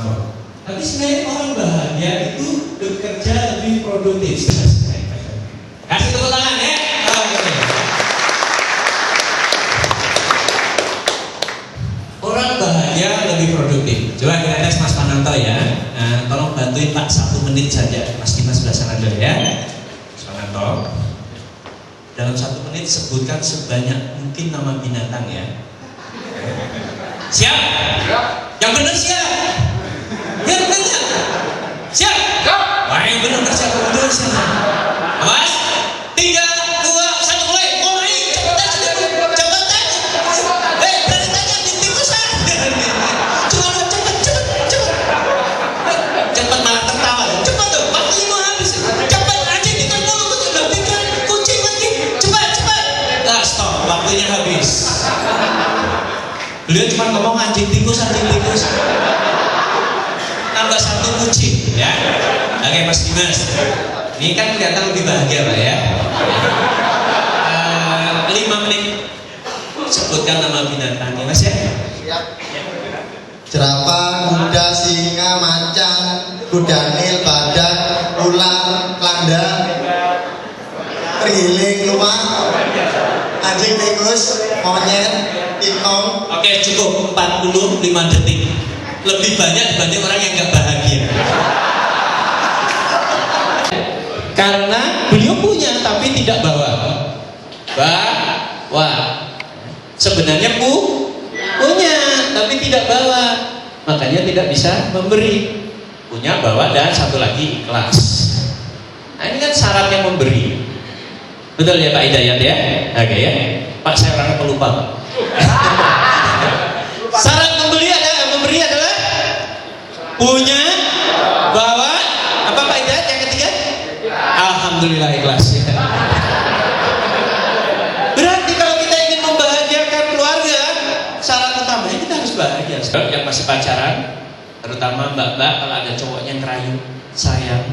Oh. Tapi sebenarnya orang bahagia itu bekerja lebih produktif. Kasih tepuk tangan ya. Oke. Orang bahagia lebih produktif. Coba kita tes Mas Pananto ya. Tolong bantuin Pak 1 menit saja. Mas Dimas sebelah sana dulu ya. Mas Pananto. Dalam 1 menit sebutkan sebanyak mungkin nama binatang ya. Siap? Siap. Yang benar siap. Yang benar. Siap. Siap. Wah, yang benar siap. Betul siap. Awas. 3, 2, 1 mulai. Mulai. Cepetan. Dari tanya di timusan. Cepat malah tertawa. Cepat tuh. Waktu mau habis. Cepat anjing ikan mulu udah bikin kucing lagi. Cepat. Stop. Waktunya habis. Beliau cuma ngomong anjing tikus. Tambah 1 kucing ya. Oke Mas Dimas. Ini kan kelihatan lebih bahagia Pak ya. 5 menit. Sebutkan nama binatangnya Mas ya. Siap. Jerapah, kuda, singa, macan, kuda nil, badak, ular, kelanda, tergiling, luwak, anjing tikus, monyet, piton. Oke cukup 45 detik. Lebih banyak dibanding orang yang gak bahagia. Karena beliau punya tapi tidak bawa. Sebenarnya punya tapi tidak bawa. Makanya tidak bisa memberi. Punya, bawa, dan satu lagi ikhlas. Nah ini kan syaratnya memberi. Betul ya Pak Hidayat ya? Oke ya. Pak saya orangnya pelupa Pak. Syarat memberi adalah punya, bawa, apa Pak Hidayat yang ketiga? Alhamdulillah ikhlas. Berarti kalau kita ingin membahagiakan keluarga, syarat utamanya kita harus bahagia. Yang masih pacaran, terutama mbak-mbak, kalau ada cowoknya ngerayu, sayang,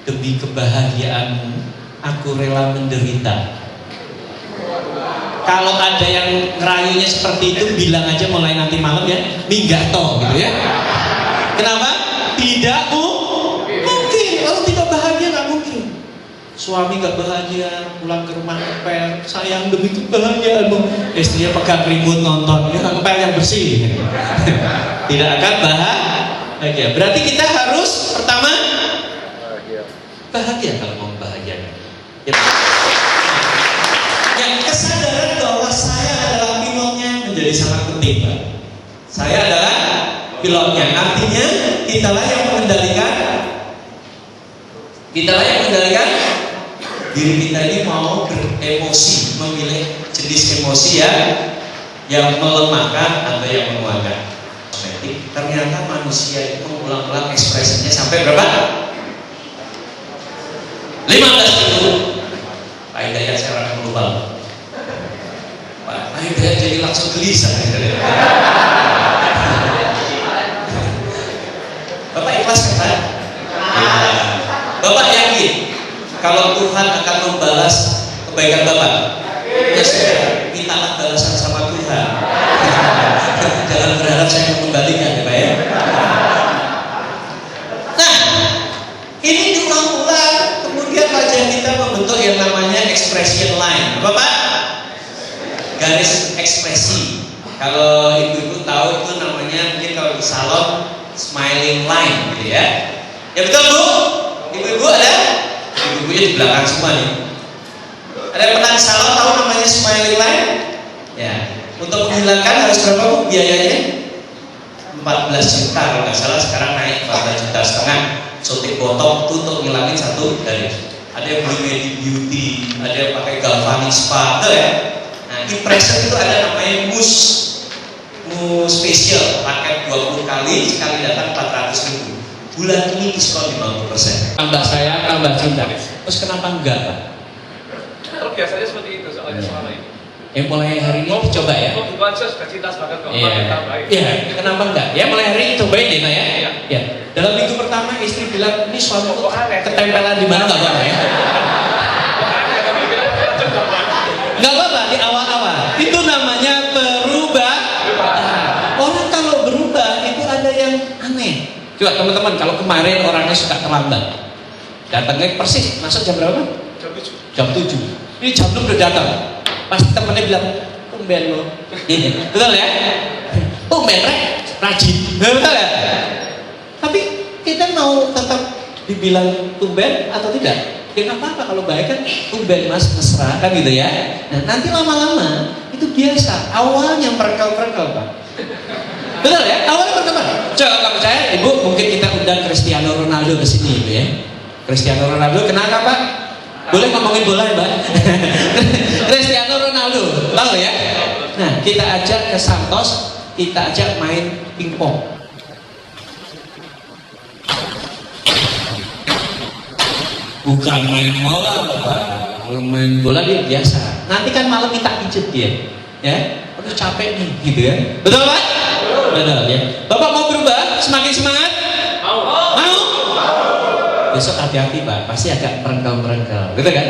demi kebahagiaanmu, aku rela menderita. Kalau ada yang ngerayunya seperti itu, bilang aja mulai nanti malam ya, minggato gitu ya. Kenapa? Tidak mungkin. Kalau tidak bahagia nggak mungkin. Suami nggak bahagia, pulang ke rumah ngepel, sayang demi kebahagiaanmu. Istrinya pegang remote nonton, ya ngepel yang bersih. Tidak akan bahagia. Berarti kita harus pertama bahagia kalau mau bahagia. Yang kesadaran bahwa saya adalah pilotnya menjadi sangat penting Pak. Saya adalah pilotnya, artinya kitalah yang mengendalikan diri kita ini mau beremosi, memilih jenis emosi yang melemahkan atau yang menguatkan. Ternyata manusia itu mengulang-ulang ekspresinya sampai berapa? 15 ribu. Pak Hidayat saya orang lupa. Pak Hidayat jadi langsung gelisah. Bapak ikhlas kan? Bapak yakin kalau Tuhan akan membalas kebaikan Bapak? Ya sudah, mintalah balasan sama Tuhan. Jangan berharap saya mengembalikan ya Pak ya. Nah, ini diulang-ulang. Kemudian wajah kita membentuk yang namanya expression line. Apa Pak? Garis ekspresi. Kalau ibu-ibu tahu itu namanya mungkin kalau di salon smiling line gitu ya. Ya betul Bu? Ibu-ibu ada? Ibu-ibunya di belakang semua nih. Ada yang pernah di salon tahu namanya smiling line? Ya. Untuk menghilangkan harus berapa Bu biayanya? 14 juta kalau nggak salah, sekarang naik 14,5 juta. Suntik botok itu untuk ngilangin satu garis. Ada yang beli Medi Beauty, ada yang pakai Galvanic Spa, tuh ya. Nah, impression itu ada namanya mousse facial, pakai 20 kali, sekali datang 400.000. Bulan ini diskon 50%. Tambah saya, tambah cinta. Terus kenapa enggak Pak? Kalau biasanya seperti itu soalnya selama ini. Mulai hari ini dicoba ya. Bukan saya sudah cinta sebagai kaum Iya, kenapa enggak? Ya mulai hari ini cobain deh Pak ya. Iya. Dalam minggu pertama istri bilang ini suami kok ketempelan di mana enggak apa-apa ya. Enggak apa-apa di awal-awal. Itu namanya perubahan. Orang kalau berubah itu ada yang aneh. Coba teman-teman, kalau kemarin orangnya suka terlambat, datangnya persis, masuk jam berapa? Jam 7. Ini jam 6 udah datang. Pasti temennya bilang, tumben lo. Betul ya? Tumben rajin. Betul ya? Tapi kita mau tetap dibilang tumben atau tidak? Ya nggak apa-apa, kalau baik kan tumben mas, mesra kan gitu ya. Nah nanti lama-lama itu biasa. Awalnya merekel-merekel Pak. Betul ya? Awalnya pertemuan. Coba kalau percaya, Ibu mungkin kita undang Cristiano Ronaldo ke sini, Ibu ya. Cristiano Ronaldo kenapa Pak? Boleh ngomongin bola ya, Pak? Cristiano Ronaldo, tahu ya? Nah, kita ajak ke Santos, kita ajak main pingpong. Bukan main bola, Pak. Kalau main bola dia biasa. Nanti kan malam minta pijet dia, ya. Aduh capek nih, gitu ya. Betul Pak? Betul ya. Bapak mau berubah? Semakin semangat? Mau? Besok hati-hati Pak, pasti agak merengkel-merengkel, gitu kan?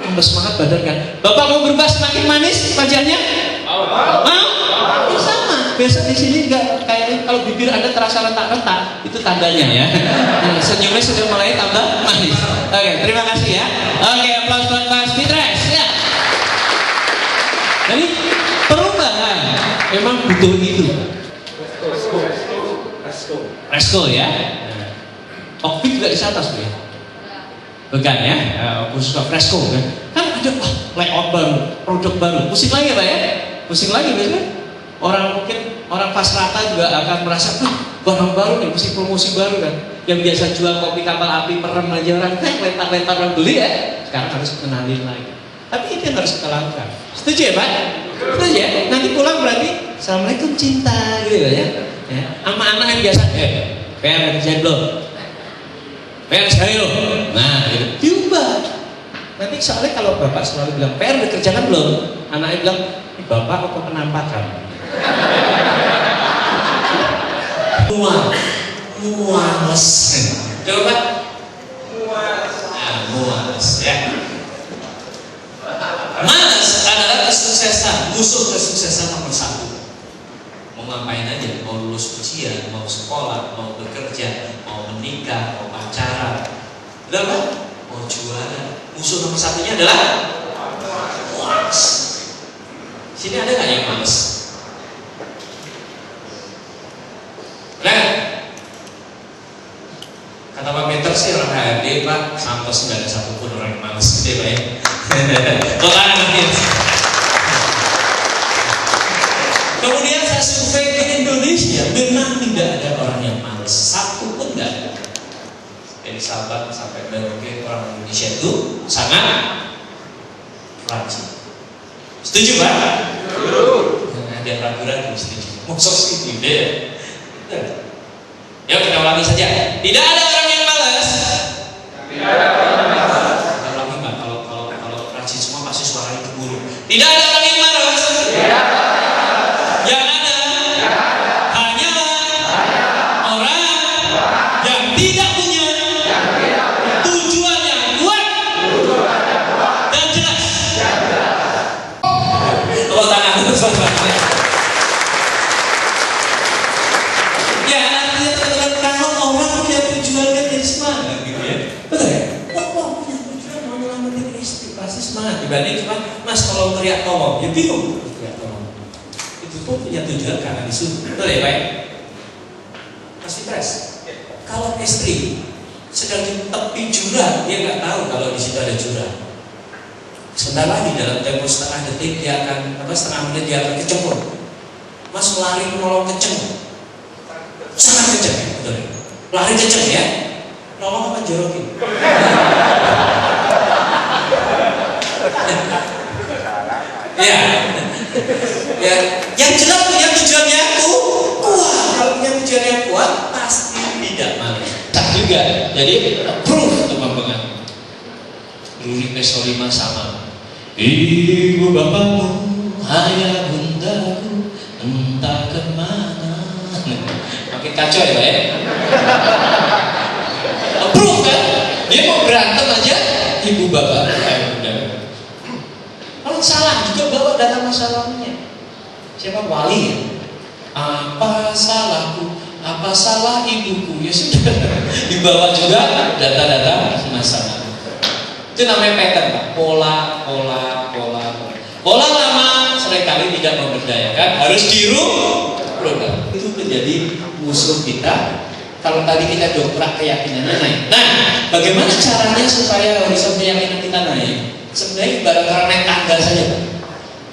Tambah semangat badan kan? Bapak mau berubah semakin manis wajahnya? Mau? Ya sama. Besok di sini juga kayak kalau bibir Anda terasa retak-retak, itu tandanya ya. Senyumnya sudah mulai tambah manis. Oke, terima kasih ya. Oke, aplaus buat Mas Fitres ya. Jadi perubahan memang butuh itu. Resko ya. Okvid juga di atas tuh ya. Bukan ya, khusus Fresco kan. Kan ada layout baru, produk baru. Pusing lagi Pak ya? Pusing lagi biasanya. Mungkin orang pas rata juga akan merasa barang baru nih, mesti promosi baru kan. Yang biasa jual kopi kapal api merem aja orang lempar-lempar orang beli ya. Sekarang harus kenalin lagi. Tapi itu yang harus kita lakukan. Setuju ya Pak? Setuju ya? Nanti pulang berarti Assalamualaikum cinta gitu ya. Sama anak yang biasa, PR kerjain belum? PR sekali loh. Nah, gitu. Diubah. Nanti soalnya kalau bapak selalu bilang PR dikerjakan belum, anaknya bilang, ini bapak apa penampakan? Muas. Coba Pak. Muas ya. Malas adalah kesuksesan, musuh kesuksesan nomor 1. Mau ngapain aja, mau lulus ujian, mau sekolah, mau bekerja, mau menikah, mau pacaran, udah Pak? Mau jualan, musuh nomor 1-nya adalah malas. Sini ada nggak yang malas? Nah, kata Pak Peter sih orang HRD Pak, Santos nggak ada satupun orang yang malas, gitu ya Pak ya. Kemudian saya survei ke Indonesia, memang tidak ada orang yang malas, satu pun tidak ada. Dari Sabang sampai Merauke, orang Indonesia itu sangat rajin. Setuju Pak? Ada ragu-ragu setuju. Maksud sih tidak. Ya kita ulangi saja. Tidak ada orang yang malas. Tidak ada orang yang malas. Kita ulangi Pak. Kalau rajin semua pasti suaranya keburu. Tidak ada orang yang malas. Yang ada hanyalah orang yang tidak punya tujuan yang kuat dan jelas. Tepuk tangan untuk saudara. Ya artinya kalau orang punya tujuan kan jadi semangat gitu ya. Betul ya? Oh punya tujuan mau nyelamatin istri pasti semangat. Dibanding cuma Mas kalau teriak tolong ya bingung. Itu punya tujuan karena disuruh. Betul ya Pak? Pasti stres. Kalau istri sedang di tepi jurang, dia nggak tahu kalau di situ ada jurang. Sebentar lagi dalam tempo setengah detik dia akan setengah menit dia akan kecemplung. Mas lari menolong kenceng, sangat kenceng ya, betul ya? Lari kenceng ya, nolong apa jorokin? Ya. Ya, yang jelas punya tujuan yang kuat. Kalau punya tujuan yang kuat, pasti tidak malas. Tak juga. Jadi proof teman-teman. Ruri Pesolima sama. Ibu bapakmu, ayah bundaku, entah kemana. Makin kacau ya Pak ya. Proof kan? Dia mau berantem aja, ibu bapak, ayah bundaku. Kalau salah juga bawa data masa lalunya. Siapa wali? Apa salahku? Apa apa salah ibuku? Ya sudah, dibawa juga data-data masalah. Itu namanya pattern, Pak. Pola lama seringkali tidak memberdayakan, harus dirubah. Itu menjadi musuh kita. Kalau tadi kita dongkrak keyakinannya naik. Nah, bagaimana caranya supaya horizon keyakinan kita naik? Sebenarnya ibarat orang naik tangga saja, Pak.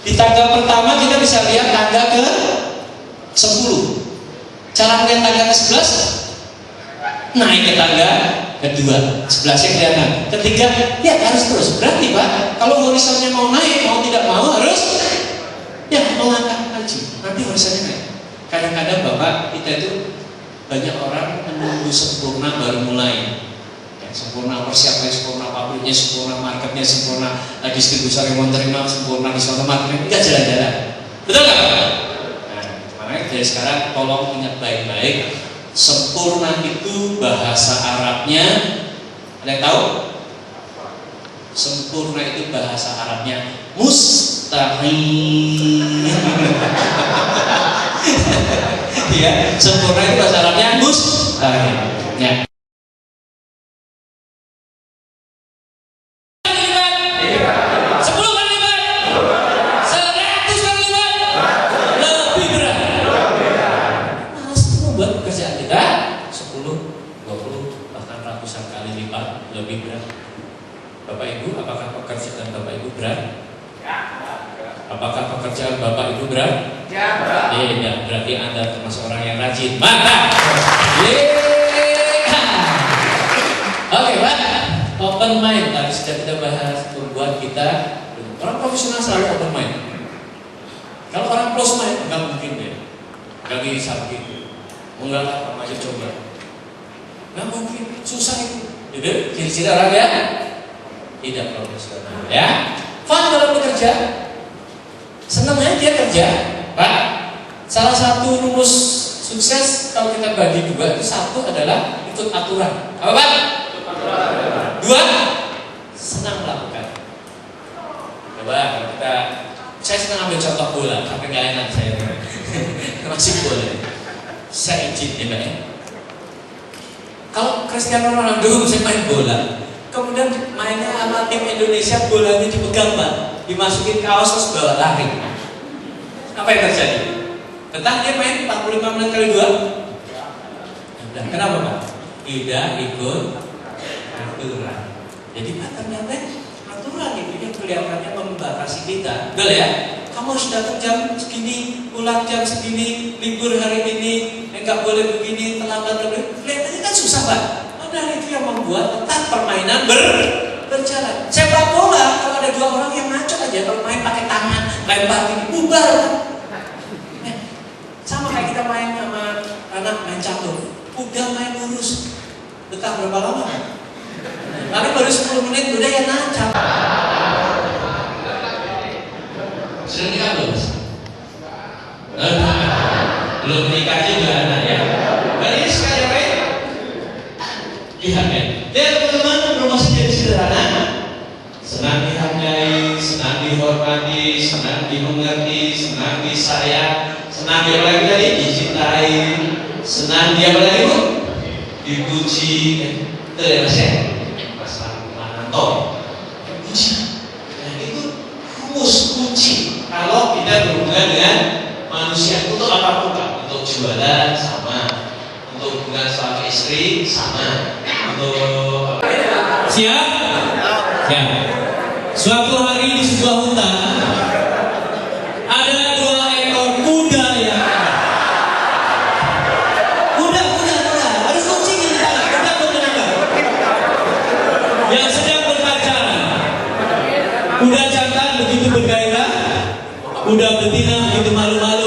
Di tangga pertama kita bisa lihat tangga ke 10. Cara melihat tangga ke 11, naik ke tangga kedua, 11-nya kelihatan. Ketiga, ya harus terus. Berarti Pak, kalau horizonnya mau naik, mau tidak mau harus ya melangkah maju. Nanti horizonnya naik. Kadang-kadang Bapak, kita itu banyak orang menunggu sempurna baru mulai. Ya, sempurna persiapan, sempurna pabriknya, sempurna marketnya, sempurna distribusi yang mau terima, sempurna diskon marketnya, enggak jalan-jalan. Betul nggak? Nah, makanya dari sekarang tolong ingat baik-baik, sempurna itu bahasa Arabnya, ada yang tahu? Sempurna itu bahasa Arabnya mustahil. Ya, sempurna itu bahasa Arabnya mustahil. Ya. Bapak Ibu, apakah pekerjaan Bapak Ibu berat? Apakah pekerjaan Bapak Ibu berat? Ya. Tidak, berarti Anda termasuk orang yang rajin. Mantap. Oke, Pak. Open mind tadi sudah kita bahas, membuat kita orang profesional selalu open mind. Kalau orang close mind nggak mungkin ya, nggak bisa begitu. Enggak, aja coba. Nggak mungkin, susah itu. Jadi ciri-ciri orang ya tidak profesional, ya. Fun dalam bekerja, senang aja dia kerja, Pak. Salah satu rumus sukses kalau kita bagi dua itu, satu adalah ikut aturan. Apa, Pak? Dua, senang melakukan. Coba kalau saya senang ambil contoh bola, sampai nggak enak saya masih boleh. Saya izin ya, Pak ya. Kalau Cristiano Ronaldo saya main bola, kemudian mainnya sama tim Indonesia, bolanya dipegang Pak, dimasukin kaos terus bawa lari. Apa yang terjadi? Betah dia main 45 menit kali 2. Nah, kenapa Pak? Tidak ikut aturan. Jadi Pak, ternyata aturan itu yang kelihatannya membatasi kita. Betul ya? Kamu harus datang jam segini, pulang jam segini, libur hari ini, enggak boleh begini, terlambat. Kelihatannya kan susah Pak. Padahal itu yang membuat tetap permainan berjalan. Sepak bola, kalau ada dua orang yang ngaco aja, kalau main pakai tangan, lempar ini, bubar. Sama kayak kita main sama anak main catur, udah main lurus, betah berapa lama? Tapi baru 10 menit udah ya nancap. Sudah nikah belum? Belum nikah juga anak ya. Jadi sekali lagi lihat ya. Lihat teman-teman, rumah jadi sederhana, senang dihargai, senang dihormati, senang dimengerti, senang disayang, senang dia lagi tadi dicintai, senang dia lagi Bu dipuji. Itu ya Mas ya. Mas Mananto dipuji. Nah itu rumus kunci kalau kita berhubungan dengan manusia untuk apapun Pak, untuk jualan sama, untuk hubungan suami istri sama, untuk siap? Siap. Suatu hari di sebuah hutan ada 2 ekor kuda yang kuda harus kucing ini kuda bertenaga yang sedang berpacaran. Kuda jantan begitu bergairah, kuda betina begitu malu-malu.